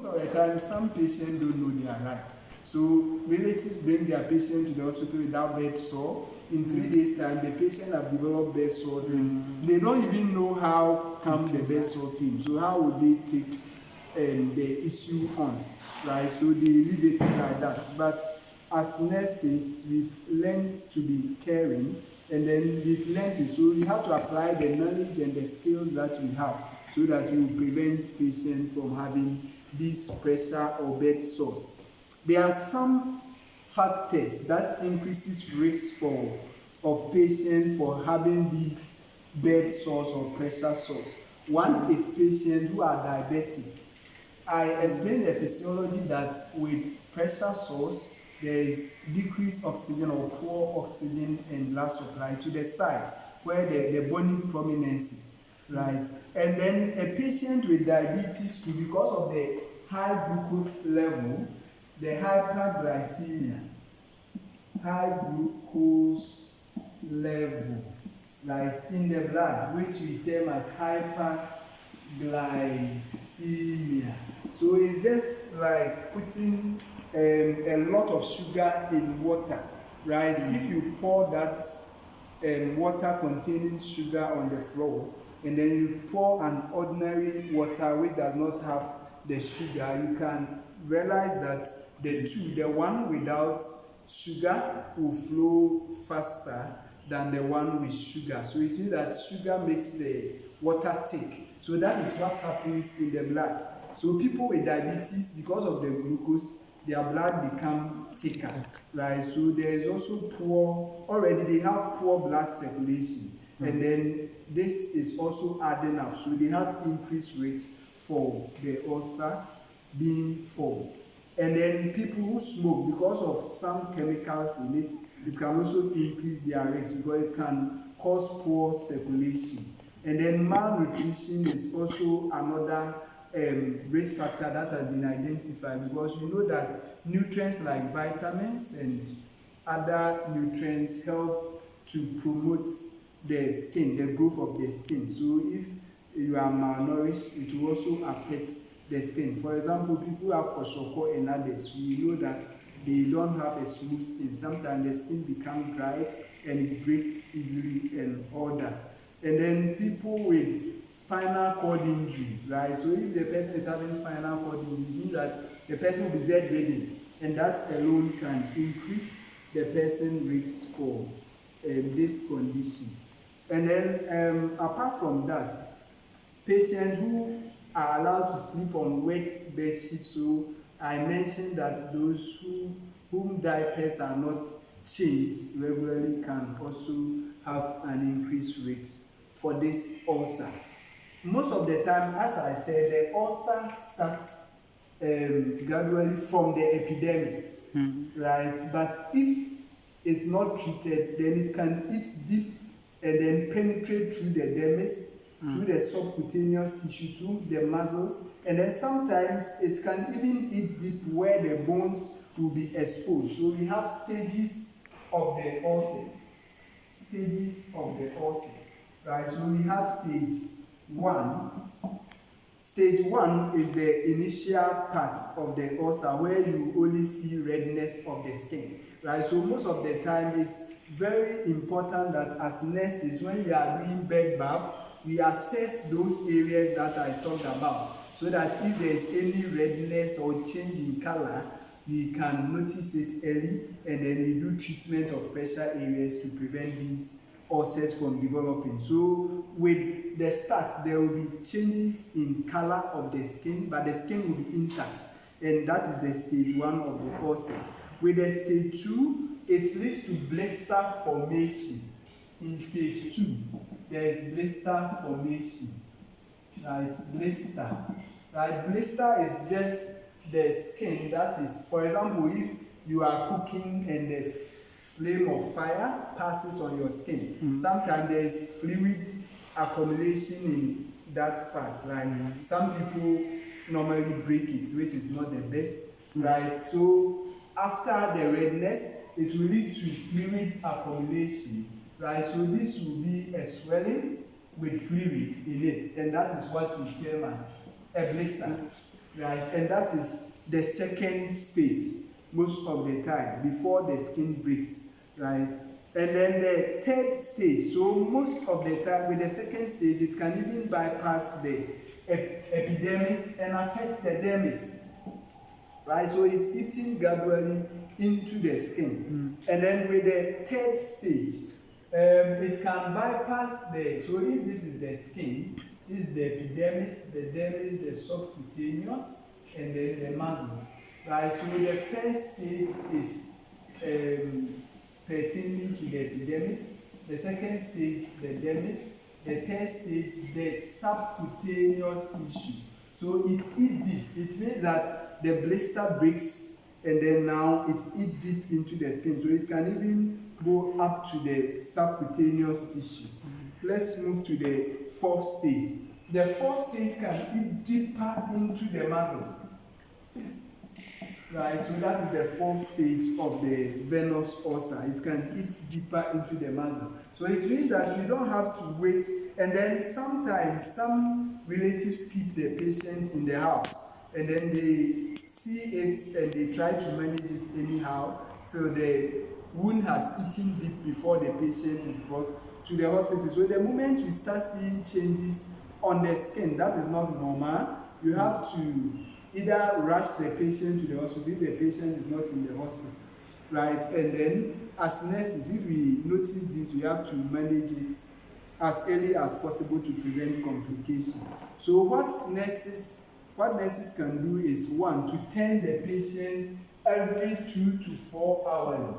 Most of the time, some patients don't know they are right. So relatives bring their patient to the hospital without bed sore. In 3 days' time, the patient have developed bed sores, and they don't even know how come the bed sore came. So how would they take the issue on, right? So they leave it like that. But as nurses, we've learned to be caring, and then we've learned it. So we have to apply the knowledge and the skills that we have, so that we will prevent patients from having this pressure or bed sores. There are some factors that increases risk of patients for having these bed sores or pressure sores. One is patients who are diabetic. I explained the physiology that with pressure sores, there is decreased oxygen or poor oxygen and blood supply to the site where the bony prominences, right? And then a patient with diabetes too, because of the high glucose level, the hyperglycemia, high glucose level, right, in the blood, which we term as hyperglycemia. So it's just like putting a lot of sugar in water, right? If you pour that water containing sugar on the floor, and then you pour an ordinary water which does not have the sugar, you can realize that the one without sugar will flow faster than the one with sugar. So it means that sugar makes the water thick. So that is what happens in the blood. So people with diabetes, because of the glucose, their blood become thicker, right? So there is also already they have poor blood circulation, and then this is also adding up. So they have increased risk for the ulcer being formed. And then people who smoke, because of some chemicals in it, it can also increase their risk because it can cause poor circulation. And then malnutrition is also another risk factor that has been identified, because we know that nutrients like vitamins and other nutrients help to promote the skin, the growth of the skin. So if you are malnourished, it will also affect the skin. For example, people who have kwashiorkor and others, we know that they don't have a smooth skin. Sometimes the skin becomes dry and it breaks easily and all that. And then people with spinal cord injury, right? So if the person is having spinal cord injury, it means that the person will be bedridden, and that alone can increase the person's risk for this condition. And then apart from that, patients who are allowed to sleep on wet bed sheets, so I mentioned that those whom diapers are not changed regularly can also have an increased risk for this ulcer. Most of the time, as I said, the ulcer starts gradually from the epidermis, right? But if it's not treated, then it can eat deep and then penetrate through the dermis, through the subcutaneous tissue, through the muscles, and then sometimes it can even eat deep where the bones will be exposed. So we have stages of the ulcers. Stages of the ulcers, right? So we have stage 1. Stage 1 is the initial part of the ulcer where you only see redness of the skin, right? So most of the time it's very important that as nurses, when we are doing bed bath, we assess those areas that I talked about, so that if there is any redness or change in color, we can notice it early, and then we do treatment of pressure areas to prevent these ulcers from developing. So with the start, there will be changes in color of the skin, but the skin will be intact, and that is the stage 1 of the ulcers. With the stage 2, it leads to blister formation. In stage 2, there is blister formation, right? Blister, right? Blister is just the skin that is, for example, if you are cooking and the flame of fire passes on your skin, sometimes there is fluid accumulation in that part, right? Some people normally break it, which is not the best, right? So after the redness, it will lead to fluid accumulation, right? So this will be a swelling with fluid in it, and that is what we term as a blister. right? And that is the second stage most of the time before the skin breaks, right? And then the third stage, so most of the time with the second stage, it can even bypass the epidermis and affect the dermis, right? So it's eating gradually into the skin. And then with the third stage, it can bypass so if this is the skin, this is the epidermis, the dermis, the subcutaneous, and then the muscles, right? So the first stage is pertaining to the epidermis, the second stage, the dermis, the third stage, the subcutaneous tissue. So it deeps. It means that the blister breaks and then now it eats deep into the skin. So it can even go up to the subcutaneous tissue. Let's move to the fourth stage. The fourth stage can eat deeper into the muscles. Right, so that is the fourth stage of the venous ulcer. It can eat deeper into the muscle. So it means that we don't have to wait. And then sometimes some relatives keep the patient in the house and then they see it and they try to manage it anyhow till the wound has eaten deep before the patient is brought to the hospital. So the moment we start seeing changes on the skin, that is not normal. You have to either rush the patient to the hospital if the patient is not in the hospital, right? And then as nurses, if we notice this, we have to manage it as early as possible to prevent complications. So what nurses can do is, one, to tend the patient every 2 to 4 hours.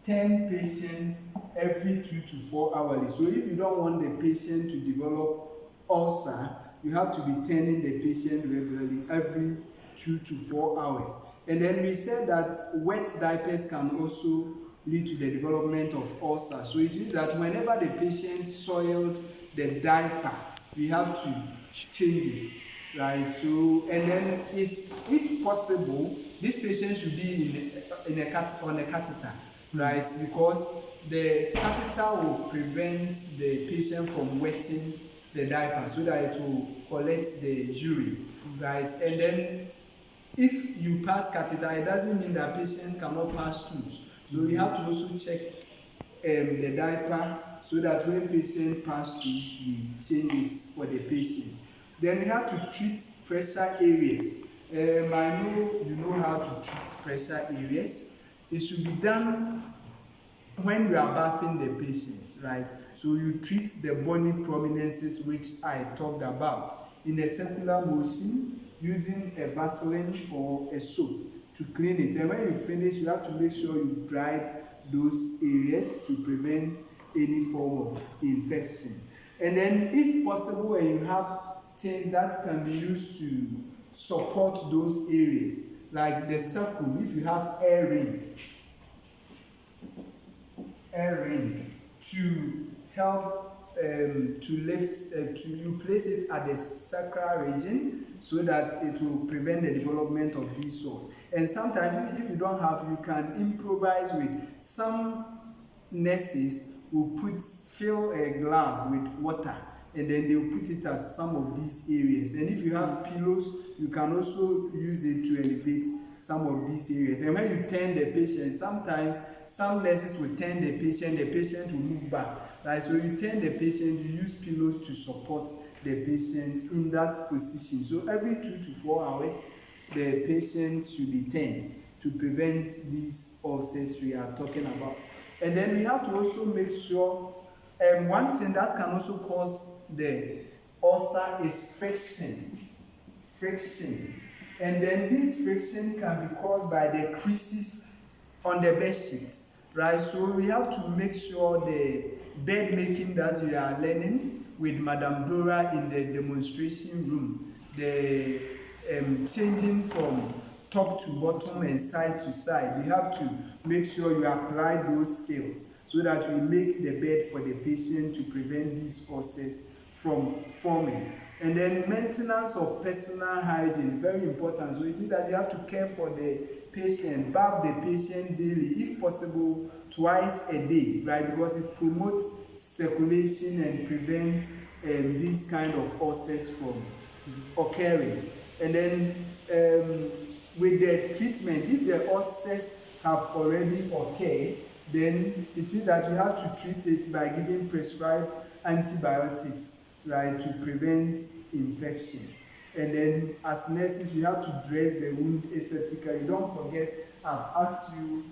10 patients every 2 to 4 hours. So if you don't want the patient to develop ulcer, you have to be tending the patient regularly every 2 to 4 hours. And then we said that wet diapers can also lead to the development of ulcer. So it means that whenever the patient soiled the diaper, we have to change it, right? So, and then if possible, this patient should be on a catheter, right? Because the catheter will prevent the patient from wetting the diaper so that it will collect the urine, right? And then if you pass catheter, it doesn't mean that patient cannot pass stools. So we have to also check the diaper so that when patient pass stools, we change it for the patient. Then we have to treat pressure areas. I know you know how to treat pressure areas. It should be done when you are bathing the patient, right? So you treat the bony prominences which I talked about in a circular motion using a Vaseline or a soap to clean it. And when you finish, you have to make sure you dry those areas to prevent any form of infection. And then if possible, and you have things that can be used to support those areas, like the circle, if you have air ring to help to lift, you place it at the sacral region so that it will prevent the development of these sores. And sometimes if you don't have, you can improvise with some nurses will fill a glove with water and then they will put it at some of these areas. And if you have pillows, you can also use it to elevate some of these areas. And when you turn the patient, sometimes some nurses will turn the patient will move back. Right? So you turn the patient, you use pillows to support the patient in that position. So every 2 to 4 hours, the patient should be turned to prevent these ulcers we are talking about. And then we have to also make sure, one thing that can also cause the ulcer is friction. And then this friction can be caused by the creases on the bed sheet, right? So we have to make sure the bed making that we are learning with Madam Dora in the demonstration room, the changing from top to bottom and side to side, we have to make sure you apply those skills so that we make the bed for the patient to prevent these ulcers from forming. And then maintenance of personal hygiene, very important. So it means that you have to care for the patient, bath the patient daily, if possible twice a day, right? Because it promotes circulation and prevents these kind of ulcers from occurring. And then with the treatment, if the ulcers have already occurred, then it means that you have to treat it by giving prescribed antibiotics, right, to prevent infections. And then as nurses, we have to dress the wound aseptically. Don't forget, I've asked you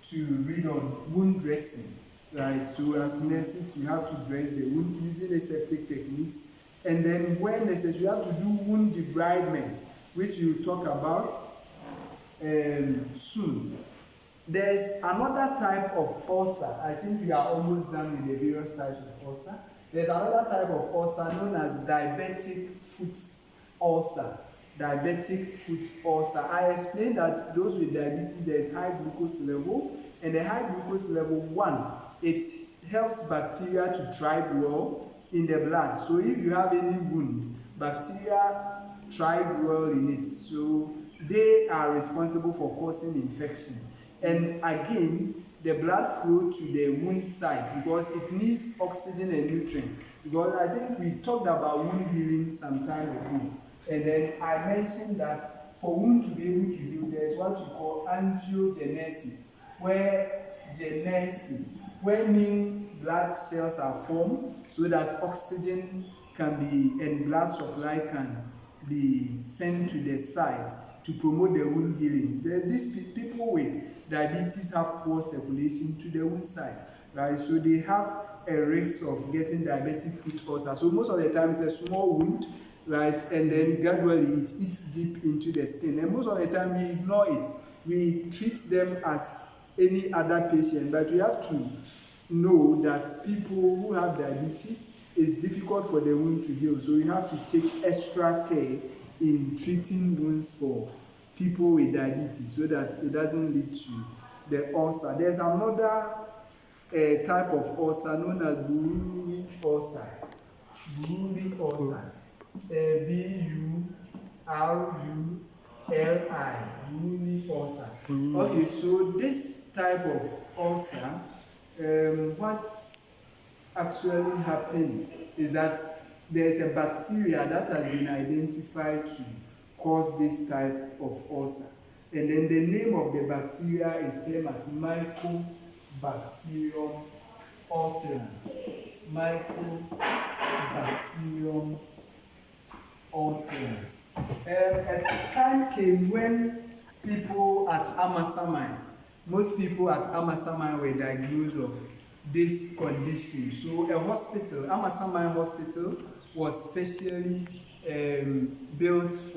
to read on wound dressing, right? So as nurses, you have to dress the wound using aseptic techniques. And then when necessary, you have to do wound debridement, which we'll talk about soon. There's another type of ulcer. I think we are almost done with the various types of ulcer. There's another type of ulcer known as diabetic foot ulcer. Diabetic foot ulcer. I explained that those with diabetes, there is high glucose level, and the high glucose level, one, it helps bacteria to thrive well in the blood. So if you have any wound, bacteria thrive well in it. So they are responsible for causing infection. And again, the blood flow to the wound site because it needs oxygen and nutrient. Because I think we talked about wound healing some time ago. And then I mentioned that for wound to be able to heal, there is what we call angiogenesis, where new blood cells are formed so that oxygen can be and blood supply can be sent to the site to promote the wound healing. These people with diabetes have poor circulation to the wound site, right? So they have a risk of getting diabetic foot ulcer. So most of the time it's a small wound, right? And then gradually it eats deep into the skin. And most of the time we ignore it. We treat them as any other patient, but we have to know that people who have diabetes, it's difficult for the wound to heal. So we have to take extra care in treating wounds for people with diabetes so that it doesn't lead to the ulcer. There's another type of ulcer known as Buruli ulcer. Buruli ulcer. B-U-R-U-L-I. Buruli ulcer. Okay, so this type of ulcer, what's actually happening is that there's a bacteria that has been identified to cause this type of ulcer. And then the name of the bacteria is termed as Mycobacterium ulcerans. Mycobacterium ulcerans. A time came when people at Amasaman, most people at Amasaman were diagnosed of this condition. So a hospital, Amasaman Hospital, was specially built